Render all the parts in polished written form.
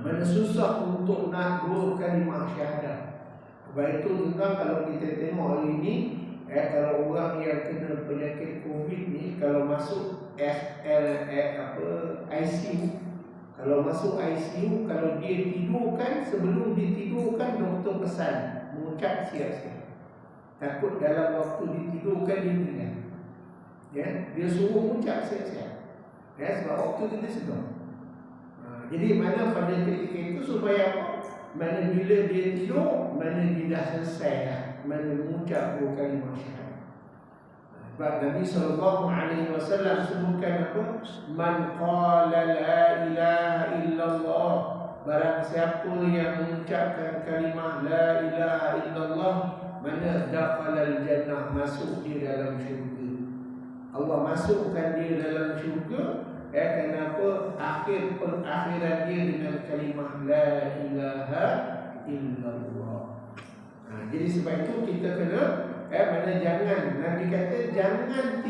Mana susah untuk nak 2 kalimah syahadah. Sebab itu tuan kalau kita tengok hari ini, kalau orang yang kena penyakit COVID ni, kalau masuk ICU, kalau masuk ICU, kalau dia tidurkan, sebelum ditidurkan doktor pesan mengucap siap-siap. Takut dalam waktu ditidurkan dia meninggal. Ya, dia suruh mengucap siap-siap. Ya, sebab waktu kita sedang. Jadi mana pada ketika itu supaya apa? Mana bila dia tidur, mana dia dah selesai dah, mana mengucap 2 kalimah syahadah. Sebab Nabi SAW sebutkan apa? Man qala la ilaha illallah, barang siapa yang mengucapkan kalimah la ilaha illallah, mana dakhalal jannah, masuk dia dalam syurga. Allah masukkan dia dalam syurga. Kenapa? Akhiran dia dengan kalimah la ilaha illallah. Jadi sebab itu kita kena mana jangan, Nabi kata jangan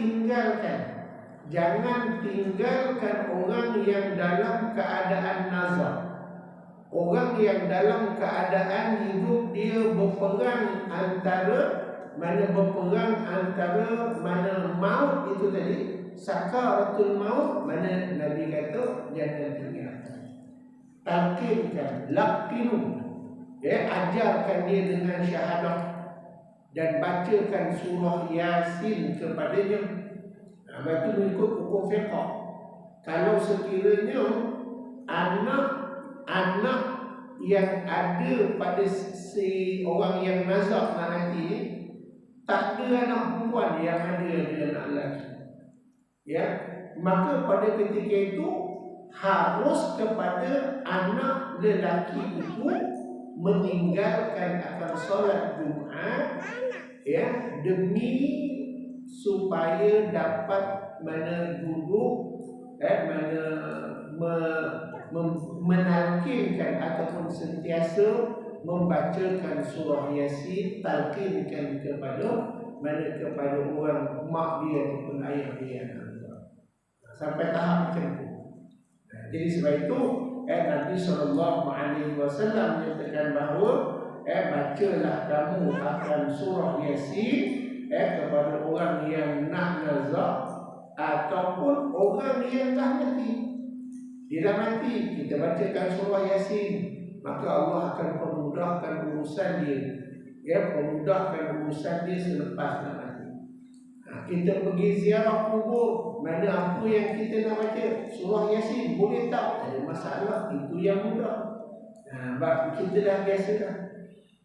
tinggalkan orang yang dalam keadaan nazar. Orang yang dalam keadaan hidup dia berperang antara mana maut itu tadi, sakaratul maut, mana Nabi kata jangan tinggalkan. Talqinkan, laqinu, ajarkan dia dengan syahadah dan bacakan surah Yasin kepadanya. Itu mengikut hukum fiqh. Kalau sekiranya anak yang ada pada si orang yang nazak nanti tak ada anak perempuan, yang ada anak lelaki, ya, maka pada ketika itu harus kepada anak lelaki itu meninggalkan akan solat Jumaat, ya, demi supaya dapat duduk, menalkinkan ataupun sentiasa membacakan surah Yasin, talqinkan kepada orang mak dia ataupun ayah dia, sampai tahap macam itu. Jadi sebab itu Nabi SAW menyatakan bahawa bacalah kamu akan surah Yasin kepada orang yang nak nazar ataupun orang yang dah mati. Dia dah mati, kita bacakan surah Yasin, maka Allah akan memudahkan urusan dia, memudahkan urusan dia selepas nak mati. Kita pergi ziarah kubur, mana apa yang kita nak baca, surah Yasin, boleh tak? Ada masalah, itu yang mudah. Sebab kita dah biasa dah.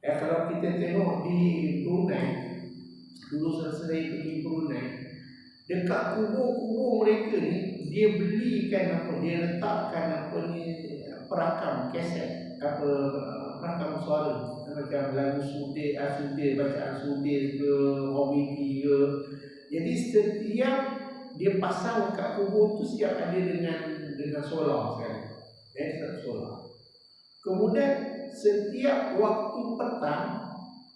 Kalau kita tengok di Brunei, dulu saya pergi Brunei, dekat kubur-kubur mereka ni, dia belikan apa, dia letakkan apa ni, perakam kaset, perakam suara, macam lagu sudir, bacaan sudir ke, komedi ke. Jadi setiap dia pasang kat kubur tu siap ada dengan solar sekali, solar. Kemudian setiap waktu petang,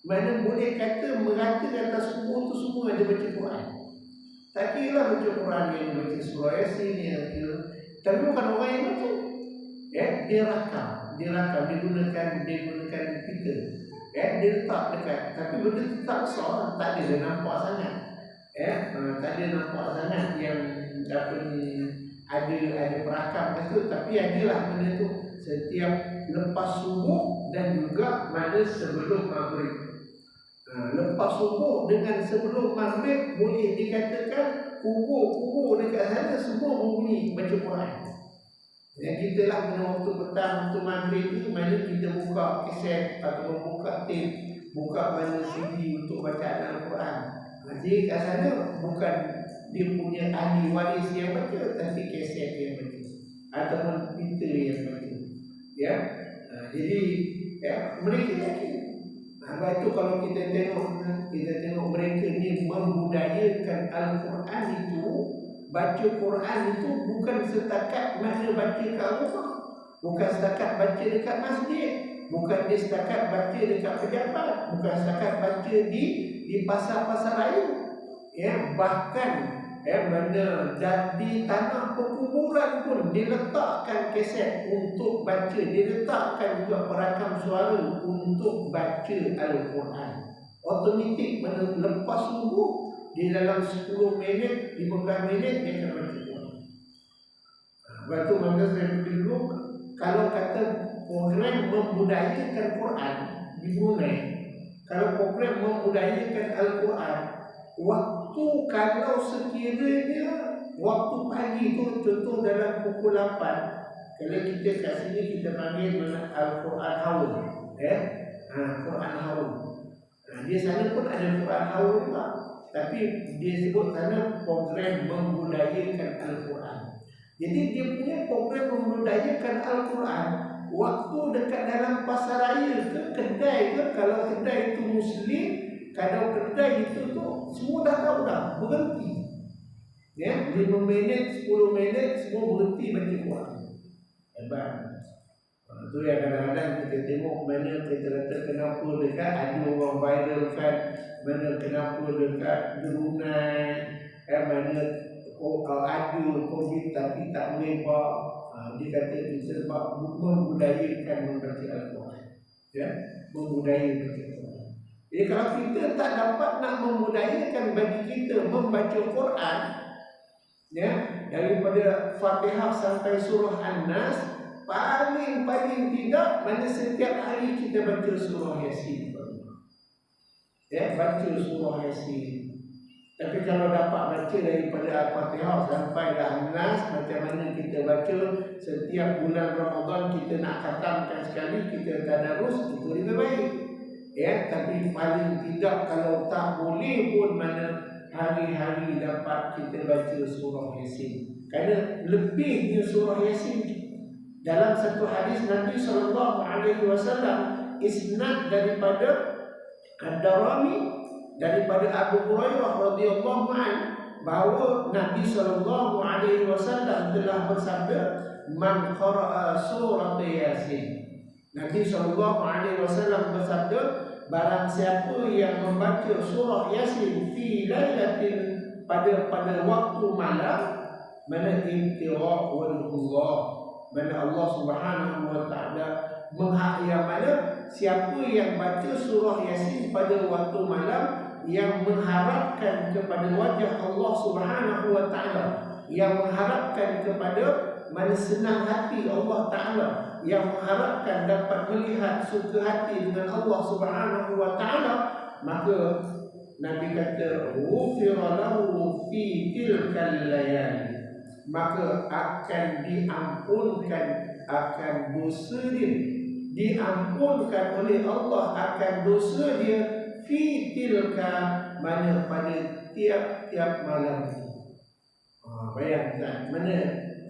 mana boleh kata merata atas kubur tu semua ada baca Quran. Tak kira lah baca Quran yang baca surah Yasin yang kira, tapi bukan orang yang baca. Dia rakam, dia gunakan pita, dia letak dekat, tapi benda tu tak besar, tak ada nampak sangat. Tak ada nampak sangat yang ada perakam tu, tapi adalah benda tu setiap lepas subuh dan juga mana sebelum maghrib. Lepas subuh dengan sebelum maghrib boleh dikatakan kubur-kubur dekat sana semua bunyi baca Quran. Kita lah pada waktu petang, waktu maghrib ni, mana kita buka kaset atau buka tape, buka mana CD untuk bacaan Al-Quran. Jadi kat sana bukan dia punya ahli waris yang baca, tapi kaset yang baca ataupun pita yang baca. Jadi mereka yakin. Sebab itu kalau kita tengok mereka ni membudayakan Al-Quran itu, baca Quran itu bukan setakat mana baca kat rumah, bukan setakat baca dekat masjid, bukan dia setakat baca dekat pejabat, bukan setakat baca di pasar-pasar raya. Bahkan mana di tanah perkuburan pun diletakkan kaset untuk baca, diletakkan juga perakam suara untuk baca Al-Quran. Otomatik mana lepas subuh di dalam 10 minit, 15 minit dia akan baca Quran. Lepas tu maka saya pergi dulu, kalau kata program membudayakan Quran di Brunei, kalau program membudayakan Al-Quran, waktu kalau sekiranya waktu pagi tu contoh dalam pukul 8, kalau kita kat sini kita panggil Al-Quran Haul, Quran Haul. Di sana pun ada Quran Haul juga, tapi dia sebut sana program membudayakan Al-Quran. Jadi dia punya program membudayakan Al-Quran waktu dekat dalam pasar raya ke kedai ke, kalau kedai itu Muslim, kalau kedai itu tu semua dah tahu dah, berhenti. 5 minit, 10 minit semua berhenti baca Quran. Hebat. Itu yang kadang-kadang kita tengok mana kita kata kenapa dekat ada orang viral kan, mana kenapa dekat Brunei, mana ada COVID tapi tak boleh buat. Dia kata itu sebab membudayakan membaca Al-Quran, membudayakan Al-Quran. Jadi kalau kita tak dapat nak membudayakan bagi kita membaca Quran, daripada Fatihah sampai surah An-Nas, paling tidak mana setiap hari kita baca surah Yasin. Baca surah Yasin. Tapi kalau dapat baca daripada Al-Fatihah sampai An-Nas, macam mana kita baca setiap bulan Ramadan kita nak khatamkan sekali, kita tadarus, itu lebih baik. Tapi paling tidak kalau tak boleh pun mana hari-hari dapat kita baca surah Yasin. Kerana lebihnya surah Yasin. Dalam satu hadis Nabi SAW, isnad daripada Ad-Darami, daripada Abu Hurairah radhiyallahu anhu, bahawa Nabi SAW telah bersabda, man qara'a surat Yasin. Nabi SAW bersabda, barang siapa yang membaca surah Yasin fi lailatin, pada waktu malam, mana intiraq wajhullah, mana Allah Subhanahu wa taala yang mana siapa yang baca surah Yasin pada waktu malam, yang mengharapkan kepada wajah Allah Subhanahu wa taala, yang mengharapkan kepada mana senang hati Allah Taala, yang mengharapkan dapat melihat suka hati dengan Allah Subhanahu wa taala, maka Nabi kata ghufira lahu fi tilkal layali, maka akan diampunkan akan dosa dia, diampunkan oleh Allah akan dosa dia fi tilka, mana pada tiap-tiap malam itu. Bayangkan mana.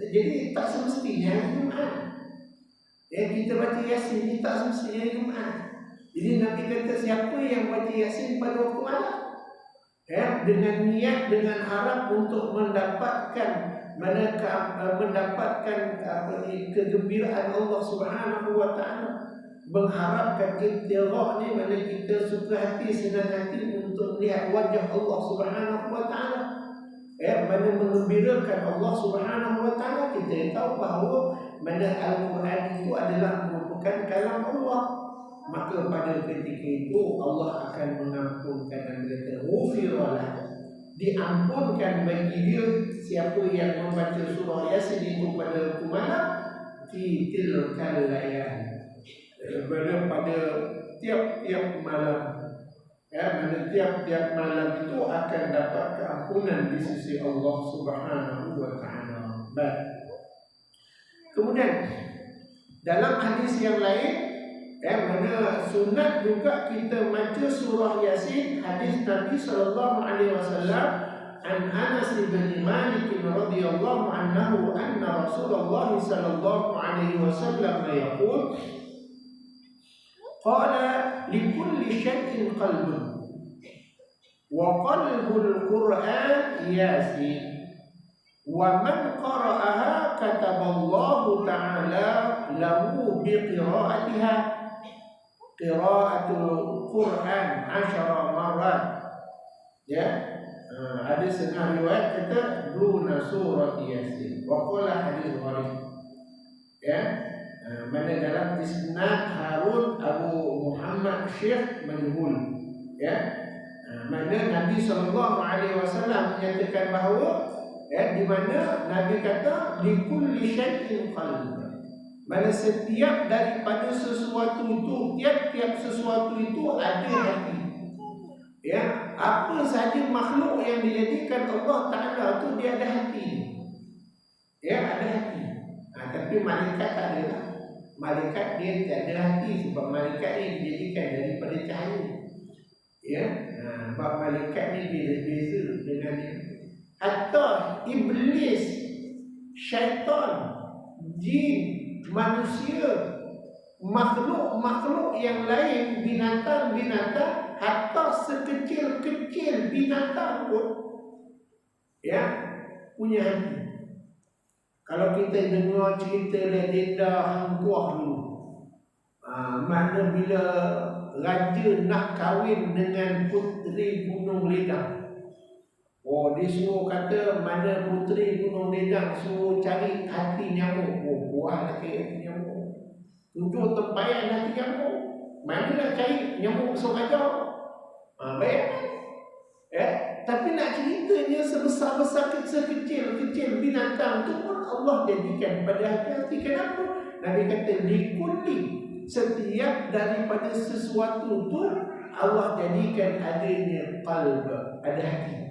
Jadi tak semestinya hari Jumaat. Kita baca Yasin ni tak semestinya hari Jumaat. Jadi Nabi kata siapa yang baca Yasin pada waktu malam, dengan niat, dengan harap untuk mendapatkan kegembiraan Allah Subhanahu wa taala, mengharapkan intiraq ni, mana kita suka hati, senang hati untuk melihat wajah Allah Subhanahu wa taala, mana mengembirakan Allah Subhanahu wa taala. Kita tahu bahawa mana Al-Quran itu adalah merupakan kalam Allah, maka pada ketika itu Allah akan mengampunkan dan kata ghufiralah, diampunkan bagi dia siapa yang membaca surah Yasin itu pada waktu malam fi tilkal layal, pada tiap-tiap malam, mana tiap-tiap malam itu akan dapat keampunan di sisi Allah Subhanahu wa taala. Baik. Kemudian dalam hadis yang lain, mana sunat juga kita baca surah Yasin. Hadis Nabi sallallahu alaihi wasallam an Anas bin Malik radhiyallahu anhu anna Rasulullah sallallahu alaihi wasallam yaqul qala likulli syai'in qalbun wa qalbul Qur'an Yasin wa man qara'aha kataballahu ta'ala lahu biqira'atiha qira'atul Qur'an 10 marat. Ada setengah riwayat kata duna surat Yasin. Wa qala hadis gharib. Ya. Mana dalam isnad Harun Abu Muhammad Syekh Majhul. Ya. Mana Nabi SAW menyatakan bahawa di mana Nabi kata likulli syai'in qalb. Mana setiap daripada sesuatu itu, tiap-tiap sesuatu itu ada hati. Ya, apa sahaja makhluk yang dijadikan Allah Ta'ala itu dia ada hati. Ya, ada hati. Tapi malaikat tak ada lah. Malaikat dia tak ada hati sebab malaikat ni dijadikan daripada cahaya. Ya, sebab malaikat ni beza-beza dengan dia. Hatta iblis, syaitan, jin, manusia, makhluk-makhluk yang lain, binatang-binatang, hatta sekecil-kecil binatang pun ya punya hati. Kalau kita dengar cerita legenda Hang Tuah dulu, mana bila raja nak kahwin dengan puteri Gunung Ledang, dia suruh kata mana puteri Gunung Ledang, suruh cari hati nyamuk. Buah lagi hati nyamuk, tunjuk tempayan hati nyamuk. Mana nak cari nyamuk seorang? Bayangkan. Tapi nak ceritanya sebesar-besar sekecil-kecil binatang tu pun Allah jadikan pada hati-hati. Kenapa? Nabi kata likulli, setiap daripada sesuatu tu Allah jadikan adanya qalb, ada hati.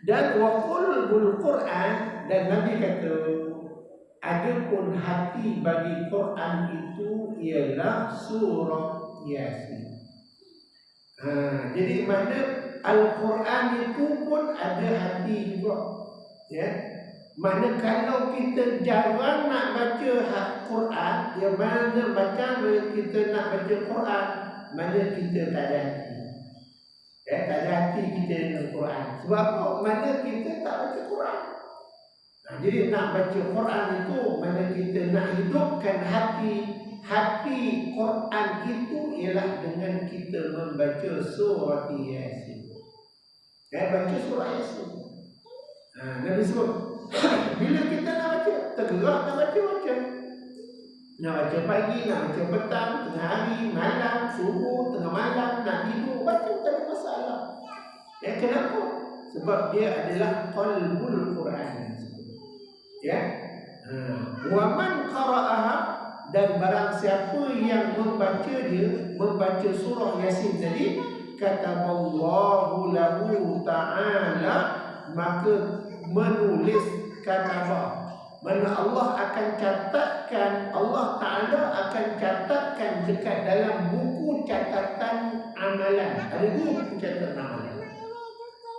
Dan wa qulbul Quran, dan Nabi kata adapun hati bagi Quran itu ialah surah Yasin. Jadi mana Al-Quran itu pun ada hati juga. Ya. Mana kalau kita jarang nak baca Quran, ya mana kita nak baca Quran, mana kita tak ada hati. Tak ada hati kita dengan Quran. Sebab apa? Mana kita tak baca Quran. Jadi nak baca Quran itu mana kita nak hidupkan hati. Hati Quran itu ialah dengan kita membaca surah Yasin. Baca surah Yasin. Nabi sebut bila kita nak baca, tergerak nak baca. Nak baca pagi, nak baca petang, tengah hari, malam, subuh, tengah malam, nak tidur, baca tak ada masalah. Kenapa? Sebab dia adalah qalbul Quran. Ya. Wa man qara'aha, dan barang siapa yang membaca surah Yasin tadi, kataballahu lahu ta'ala, maka menulis kataba, mana Allah akan catatkan, Allah Ta'ala akan catatkan dekat dalam buku catatan amalan. Ada dua buku catatan amalan.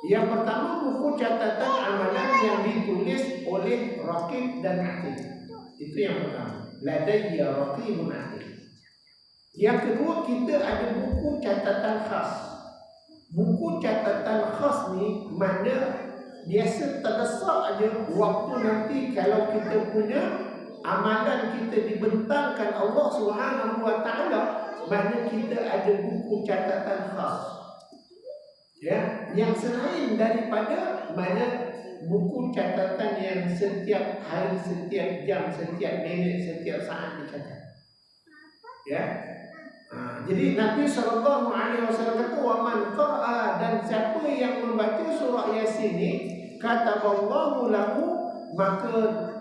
Yang pertama buku catatan amalan yang ditulis oleh Raqib dan Atid. Itu yang pertama. Ladayya raqibun atid. Yang kedua, kita ada buku catatan khas. Buku catatan khas ni mana biasa terlesak aja waktu nanti kalau kita punya amalan kita dibentangkan Allah Subhanahu wa taala, mana kita ada buku catatan khas. Ya, yang selain daripada mana buku catatan yang setiap hari, setiap jam, setiap minit, setiap saat dicatat. Ya. Jadi Nabi SAW kata wa man qara'a, dan siapa yang membaca surah Yasin ni, kataballahu lahu, maka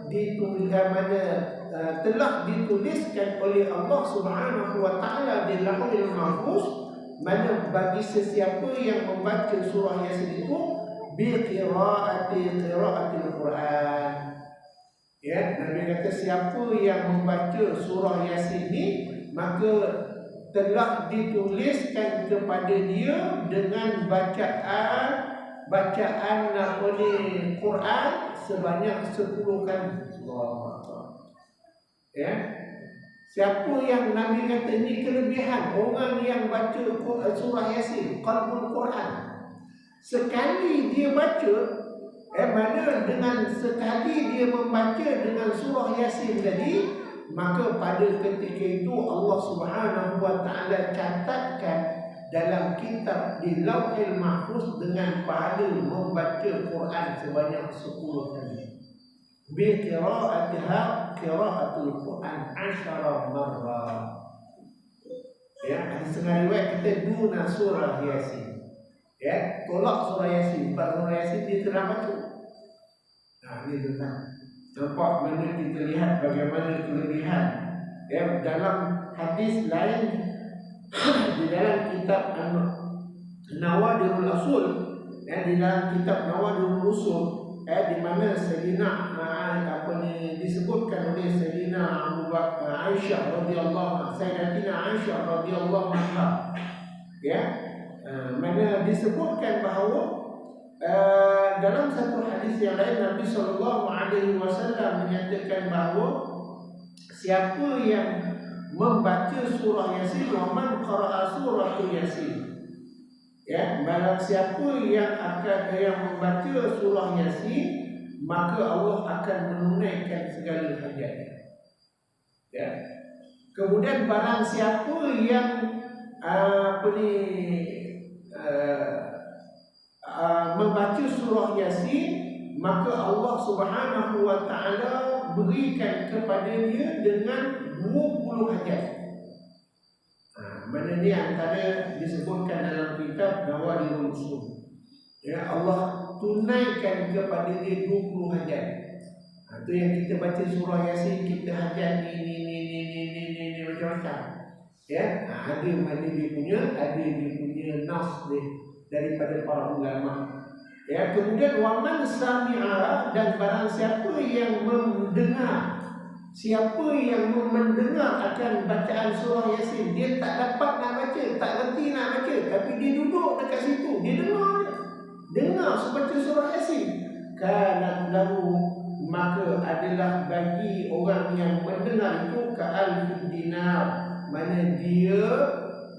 telah dituliskan oleh Allah Subhanahu wa taala di Lauhul Mahfuz, mana bagi sesiapa yang membaca surah Yasin itu qiraatil Quran. Ya, Nabi kata siapa yang membaca surah Yasin ni, maka telah dituliskan kepada dia dengan bacaan Quran sebanyak 10 kali. Ya. Siapa yang Nabi kata ini kelebihan orang yang baca surah Yasin, qalbul Quran. Sekali dia baca, mana dengan sekali dia membaca dengan surah Yasin tadi, maka pada ketika itu Allah Subhanahu wa taala catatkan dalam kitab di Lauhil Mahfuz dengan pahala membaca Quran sebanyak 10 kali. Bi qira'atiha qira'atul Quran 10 marrah. Ya, ada setengah riwayat kita duna surah Yasin. Ya, tolak surah Yasin. Sebab surah Yasin dia terang baca. Nah, ini tentang nampak mana kita lihat bagaimana kelebihan. Ya, dalam hadis lain di dalam kitab Nawadirul Usul, di dalam kitab Nawadirul Usul, di mana Sayyidina disebutkan oleh Sayyidina Abu Bakar Aisyah radhiyallahu Sayyidatina Aisyah radhiyallahu anha, ya, mana disebutkan bahawa dalam satu hadis yang lain Nabi SAW menyatakan bahawa siapa yang membaca surah Yasin, wa man qara'a surah Yasin, ya, barang siapa yang membaca surah Yasin, maka Allah akan menunaikan segala hajatnya. Ya. Kemudian barang siapa yang membaca surah Yasin, maka Allah Subhanahu wa taala berikan kepada dia dengan 20 hajat. Mana ni antara disebutkan dalam kitab Nawadirul Usul. Ya, Allah tunaikan kepada dia 20 hajat. Itu yang kita baca surah Yasin, kita hajat ni macam-macam. Ya, ada mana dia punya nas dia daripada para ulama. Ya, kemudian waman sami'a, dan barang siapa yang mendengar, akan bacaan surah Yasin, dia tak dapat nak baca, tak reti nak baca, tapi dia duduk dekat situ, dia dengar sebaca surah Yasin, kana lahu, maka adalah bagi orang yang mendengar itu ka'alfi dinar, mana dia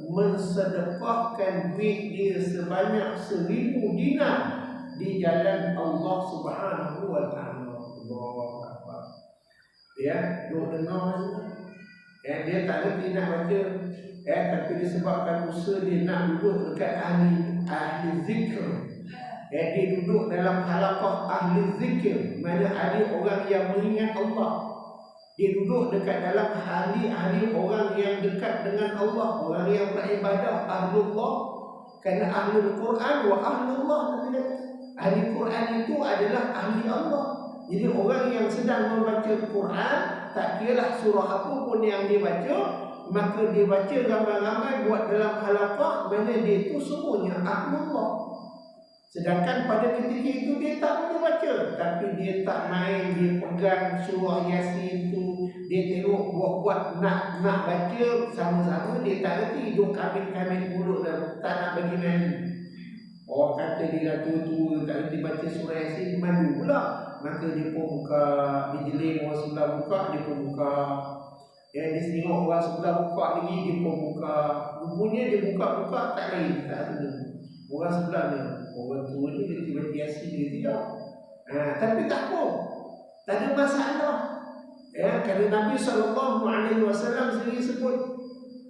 mensedekahkan duit dia sebanyak 1000 dinar di jalan Allah Subhanahu wa taala. Allahu akbar. Ya, duk dengar. Ya, dia tak reti nak baca. Ya, tapi disebabkan usaha dia nak duduk dekat ahli zikr. Ya, dia duduk dalam halaqah ahli zikr, mana ahli orang yang mengingat Allah. Dia duduk dekat dalam ahli orang yang dekat dengan Allah, orang yang beribadah, ahlullah. Kerana ahlul Quran wa ahlullah, ahli Quran itu adalah ahli Allah. Jadi orang yang sedang membaca Quran, tak kiralah surah apa pun yang dia baca, maka dia baca ramai-ramai buat dalam halaqah, mana dia itu semuanya ahlullah. Sedangkan pada ketika itu dia tak boleh baca, tapi dia tak main, dia pegang surah Yasin tu, dia tengok buat-buat nak baca sama-sama, dia tak reti, duk kamit-kamit mulut dah, tak nak bagi main. Orang kata dia dah tua-tua, tak reti baca surah Yasin, malu pula. Maka dia pun buka, dia jeling orang sebelah buka, dia pun buka. Ya, dia tengok orang sebelah buka lagi, dia pun buka. Rupanya dia buka-buka tak lain, tak ada. Orang sebelah ni, orang tua ni dia tiba-tiba Yasin dia tidak. Tapi tak apa, tak ada masalah. Ya, kerana Nabi SAW sendiri sebut,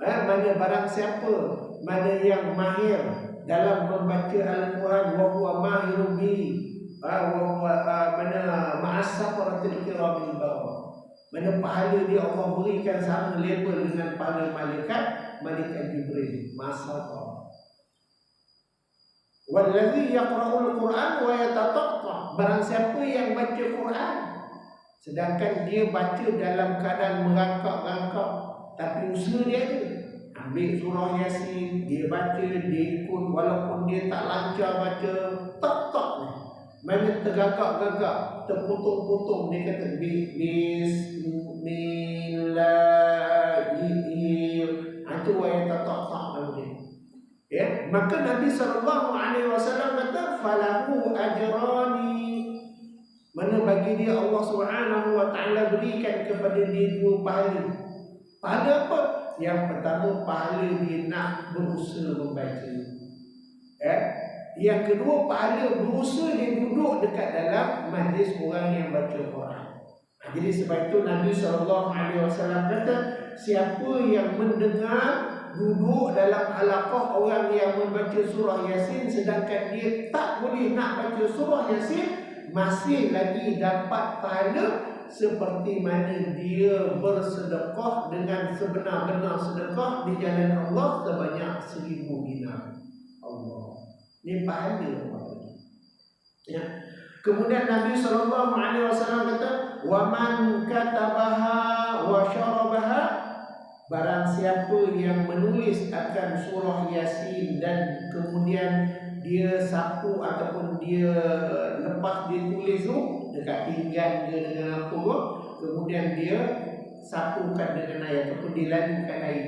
mana barang siapa, mana yang mahir dalam membaca Al-Quran, wa huwa mahirun bihi, mana ma'as-safaratil kiramil bararah, mana pahala dia Allah berikan sama level dengan pahala malaikat Jibril, ma'as-safar. Wallazi yaqra'ul Quran wa yataqatta, barang siapa yang baca Quran sedangkan dia baca dalam keadaan merangkak-rangkak, tapi usaha dia ada. Ambil surah Yasin, dia baca, dia ikut, walaupun dia tak lancar baca, tak ni. Mana tergagak-gagak, terputung-putung, dia kata bismillahirrahmanirrahim. Itu ayat tak dia. Ya, maka Nabi SAW kata falahu ajrani, mana bagi dia Allah Subhanahu wa taala berikan kepada dia 2 pahala. Pahala apa? Yang pertama, pahala dia nak berusaha membaca. Yang kedua, pahala berusaha dia duduk dekat dalam majlis orang yang baca Quran. Jadi sebab itu Nabi SAW kata, siapa yang mendengar duduk dalam halaqah orang yang membaca surah Yasin sedangkan dia tak boleh nak baca surah Yasin, masih lagi dapat pahala seperti mana dia bersedekah dengan sebenar-benar sedekah di jalan Allah sebanyak 1000 dinar. Allah. Ini pahala apa? Ya. Kemudian Nabi SAW kata, "Wa man katabaha wa syarabaha," barang siapa yang menulis akan surah Yasin dan kemudian dia sapu ataupun dia lepas dia tulis tu dekat pinggan dia dengan apa tu, kemudian dia sapukan dengan air ataupun dilalukan air.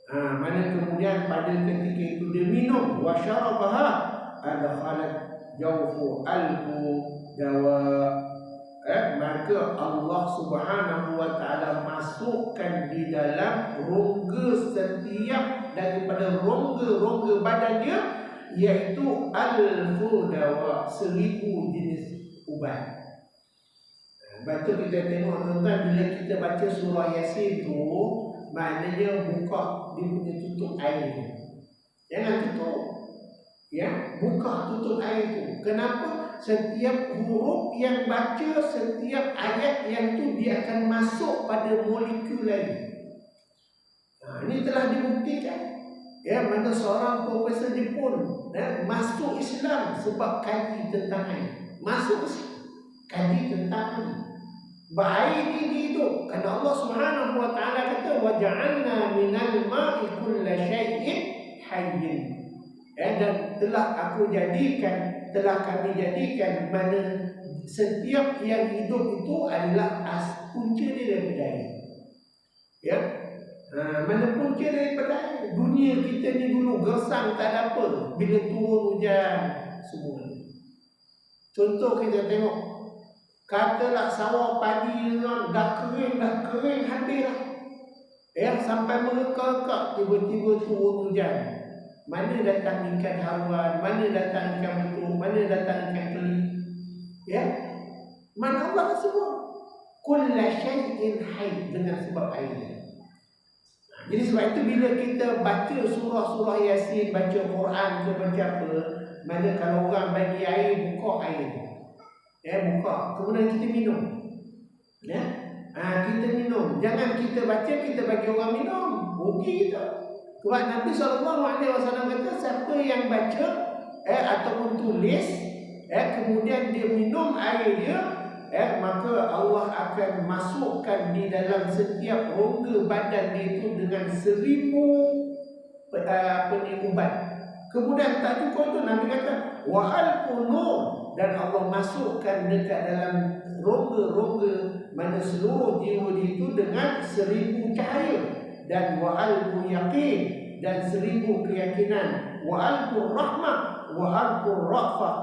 Mana kemudian pada ketika itu dia minum wa syarabaha adkhalat jawfu alfu dawa, maka Allah Subhanahu wa taala masukkan di dalam rongga setiap daripada rongga-rongga badan dia, iaitu alfu dawa, 1000 jenis ubat. Lepas tu kita tengok tuan-tuan, bila kita baca surah Yasin tu, maknanya buka dia punya tutup air. Jangan tutup. Ya, buka tutup air tu. Kenapa? Setiap huruf yang baca, setiap ayat yang tu dia akan masuk pada molekul lain. Ini telah dibuktikan. Ya, mana seorang profesor Jepun masuk Islam sebab kaji tentang air. Masuk kaji tentang air. Baik ini itu karena Allah Subhanahu wa taala kata wa ja'alna minal ma'i kulla syai'in hayyin. Dan telah kami jadikan mana setiap yang hidup itu adalah punca dia daripada air. Ya. Mana punca daripada air? Dunia kita ni dulu gersang tak ada apa. Bila turun hujan semua. Contoh kita tengok, katalah sawah padi dah kering habis dah. Sampai mereka tiba-tiba turun hujan. Mana datang ikan hawan, mana datang ikan betul, mana datang ikan keli. Ya. Mana Allah semua. Kulla syai'in hayy, dengan sebab air. Jadi sebab itu bila kita baca surah-surah Yasin, baca Quran ke baca apa, mana kalau orang bagi air, buka air. Buka. Kemudian kita minum. Ya. Kita minum. Jangan kita baca, kita bagi orang minum. Rugi kita. Sebab Nabi SAW kata, siapa yang baca ataupun tulis, kemudian dia minum air dia, maka Allah akan masukkan di dalam setiap rongga badan dia itu dengan 1000 ubat. Kemudian tak cukup tu, Nabi kata wa al-qulub, dan Allah masukkan dekat dalam rongga-rongga mana seluruh jiwa dia itu dengan 1000 cahaya, dan wa al-yaqin, dan 1000 keyakinan, wa al-rahmah, wa al-rafah.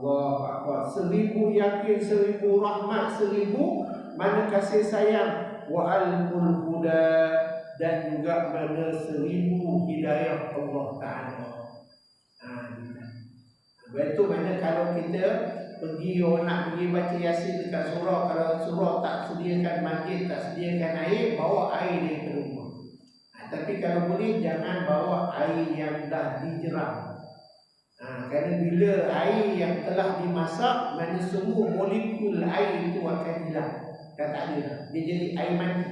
Allah Akbar. 1000 yakin, 1000 rahmat, 1000 mana kasih sayang, wa al-huda, dan juga mana 1000 hidayah Allah Ta'ala. Itu mana kalau kita nak pergi baca Yasin dekat surau, kalau surau tak sediakan masjid, tak sediakan air, bawa air dari rumah. Tapi kalau boleh jangan bawa air yang dah dijeram. Kerana bila air yang telah dimasak, mana semua molekul air itu akan hilang. Dah tak ada dah. Dia jadi air mati.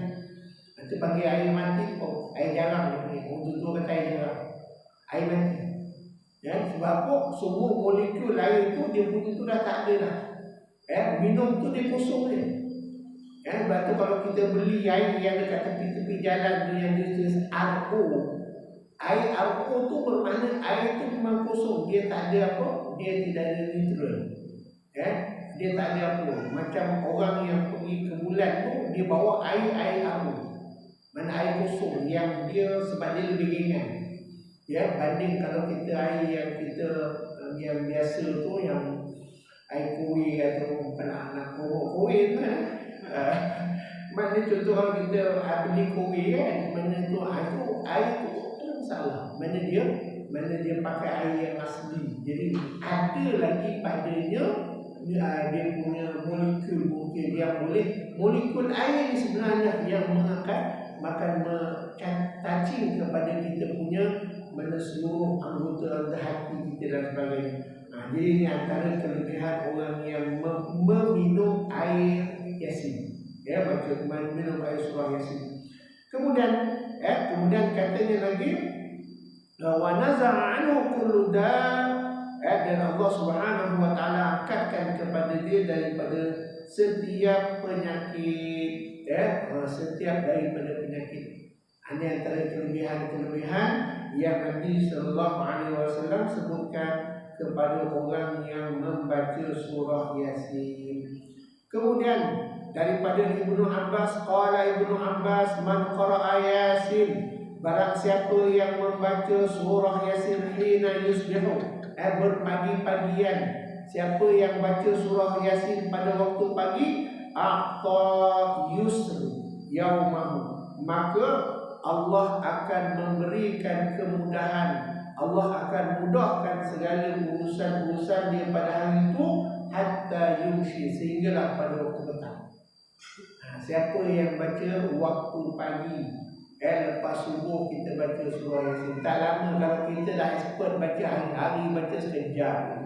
Kita panggil air mati, air jarang. Untuk tu kata air jarang. Air mati. Ya, sebab apa? Semua molekul air itu dia punya tu dah tak ada dah. Minum tu dia kosong dia. Sebab tu kalau kita beli air yang dekat tepi-tepi jalan tu yang dia tulis RO, air RO tu bermakna air tu memang kosong. Dia tak ada apa? Dia tidak ada neutral. Dia tak ada apa. Macam orang yang pergi ke bulan tu, dia bawa air RO. Mana air kosong yang dia sebab dia lebih ringan. Banding kalau kita air yang kita yang biasa tu, yang air kuih atau anak kuih tu mana contoh kalau kita beli kuih mana tu air tu tak masalah. Mana dia pakai air yang asli. Jadi ada lagi padanya dia punya molekul yang boleh, molekul air ni sebenarnya yang akan touching kepada kita pada seluruh anggota hati kita dan sebagainya. Jadi ini antara kelebihan orang yang meminum air Yasin. Ya, baca minum air surah Yasin. Kemudian katanya lagi, wa naza'a anhu kullu dan Allah Subhanahu wa taala angkatkan kepada dia daripada setiap penyakit, setiap daripada penyakit. Ini antara kelebihan-kelebihan yang Nabi sallallahu alaihi wasallam sebutkan kepada orang yang membaca surah Yasin. Kemudian daripada Ibnu Abbas, qala Ibnu Abbas, man qara'a Yasin, barang siapa yang membaca surah Yasin hina yusbihu, berpagi-pagian, siapa yang baca surah Yasin pada waktu pagi, a'ta yusru yaumahu, maka Allah akan memberikan kemudahan, Allah akan mudahkan segala urusan-urusan dia pada hari itu, hatta yumshi, sehinggalah pada waktu petang. Siapa yang baca waktu pagi, lepas subuh kita baca surah Yasin. Tak lama kalau kita dah expert baca hari-hari, baca sekejap.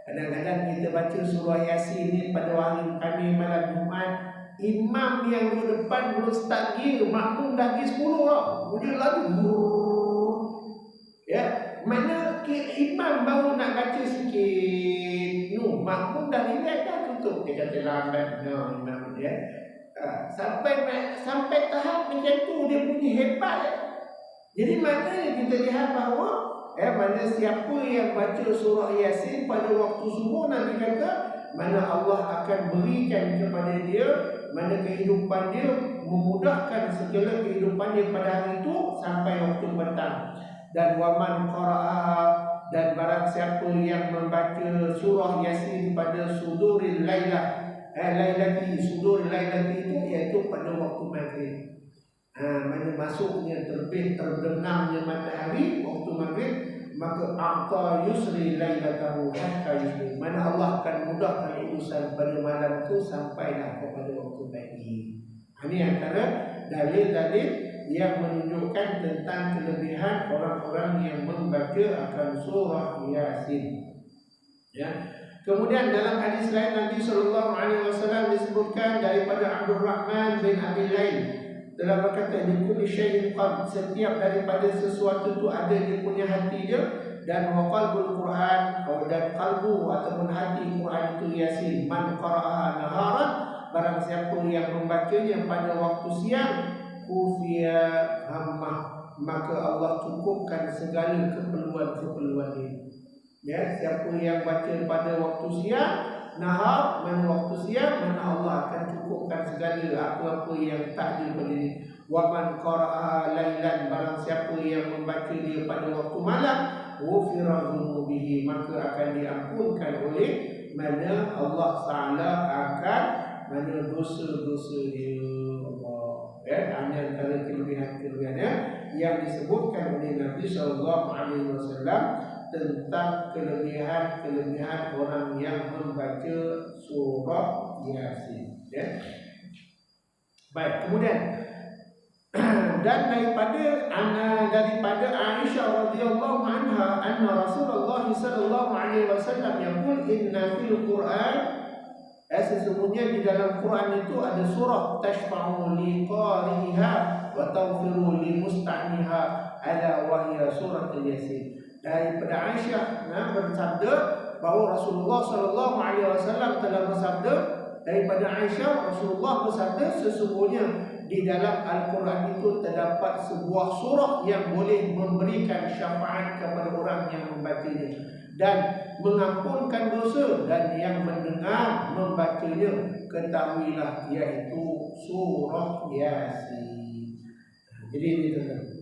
Kadang-kadang kita baca surah Yasin ni pada hari Khamis malam Jumaat, imam yang di depan belum start gear, makmum dah gear 10 tau. Dia lalu mana imam baru nak baca sikit, makmum dah relax dah tutup. Dia kata lambat imam dia. Sampai tahap macam tu dia punya hebat. Jadi maknanya kita lihat bahawa mana siapa yang baca surah Yasin pada waktu subuh, Nabi kata mana Allah akan berikan kepada dia, mana kehidupan dia, memudahkan segala kehidupan dia pada hari itu sampai waktu petang. Dan waman qara'a, dan barang siapa yang membaca surah Yasin pada suduril lailah, lailati, suduril lailati itu iaitu pada waktu maghrib. Mana masuknya terbit terbenamnya matahari waktu maghrib, maka a'ta yusri lailatahu hatta yusri, mana Allah akan mudahkan urusan pada malam itu sampailah kepada waktu pagi. Ini antara dalil-dalil yang menunjukkan tentang kelebihan orang-orang yang membaca akan surah Yasin. Kemudian dalam hadis lain Nabi sallallahu alaihi wasallam disebutkan daripada Abdul Rahman bin Abi Lail, dalam berkata di kulli syai'in qalb, setiap daripada sesuatu itu ada dia punya hati dia, dan wa qalbul Quran, dan qalbu ataupun hati Quran itu Yasin, man qara'aha naharan, barang siapa yang membacanya pada waktu siang, kufiya hammah, maka Allah cukupkan segala keperluan-keperluan dia. Siapa yang baca pada waktu siang, nahar, mana waktu siang, mana Allah akan cukupkan segala apa-apa yang tak ada pada dia. Wa man qara'a lailan, barang siapa yang membaca dia pada waktu malam, ghufira dzunubihi, maka akan diampunkan oleh mana Allah Taala akan mana dosa-dosa dia. Hanya antara kelebihan-kelebihannya yang disebutkan oleh Nabi sallallahu alaihi wasallam tentang kelebihan-kelebihan orang yang membaca surah Yasin. Baik, kemudian dan daripada Aisyah radhiyallahu anha anna Rasulullah sallallahu alaihi wasallam yaqul inna fil Quran, sesungguhnya di dalam Quran itu ada surah tashfa'u li qari'iha wa taghfiru li musta'niha ala wa hiya surah Yasin. Daripada Aisyah bersabda bahawa Rasulullah sallallahu alaihi wasallam telah bersabda, daripada Aisyah Rasulullah bersabda, sesungguhnya di dalam Al-Quran itu terdapat sebuah surah yang boleh memberikan syafaat kepada orang yang membacanya dan mengampunkan dosa, dan yang mendengar membacanya ketahuilah iaitu surah Yasin. Jadi ini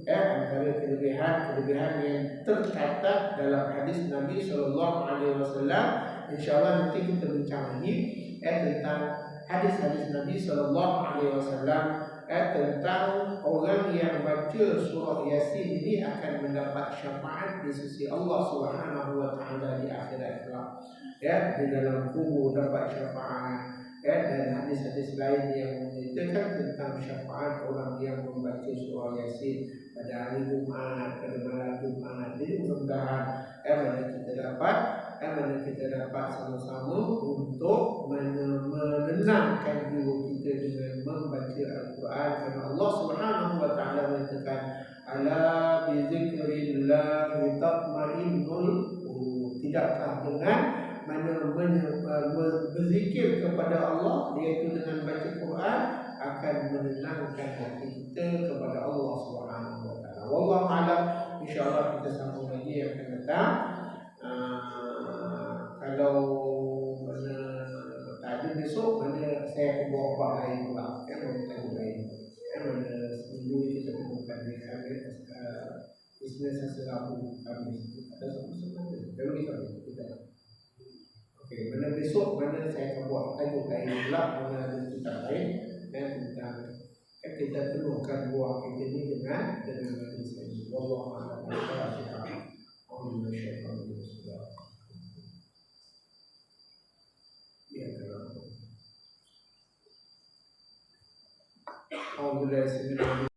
antara kelebihan-kelebihan yang tercatat dalam hadis Nabi sallallahu alaihi wasallam. Insyaallah nanti kita bincang lagi tentang hadis-hadis Nabi sallallahu alaihi wasallam tentang orang yang baca surah Yasin ini akan mendapat syafaat di sisi Allah Subhanahu wa taala di akhirat kelak. Di dalam kubur dapat syafaat, dan hadis-hadis lain yang menceritakan tentang syafaat orang yang membaca surah Yasin pada hari Jumaat, pada malam Jumaat. Jadi mudah-mudahan mana kita dapat sama-sama untuk menenangkan diri kita dengan membaca Al-Quran, karena Allah Subhanahu wa taala menyatakan ala bi dzikrillah tatma'innul qulub. Tidakkah dengan berzikir kepada Allah, iaitu dengan baca Quran, akan menenangkan hati kita kepada Allah Subhanahu wa taala. Wallahu a'lam. Insya-Allah kita sambung lagi yang akan datang. Kalau mana tak ada besok, mana saya akan bawa bab lain pula, kan, mana tahu lain, kan, mana seminggu kita temukan di Khamis, Isnin, Selasa, Rabu, Khamis, ada sama-sama kalau kita. Okey, mana besok, mana saya akan buat tajuk lain pula, mana ada kitab lain, dan tentang kan kita perlukan buah kita ni dengan hadis ini. Wallahu a'lam. Alhamdulillah.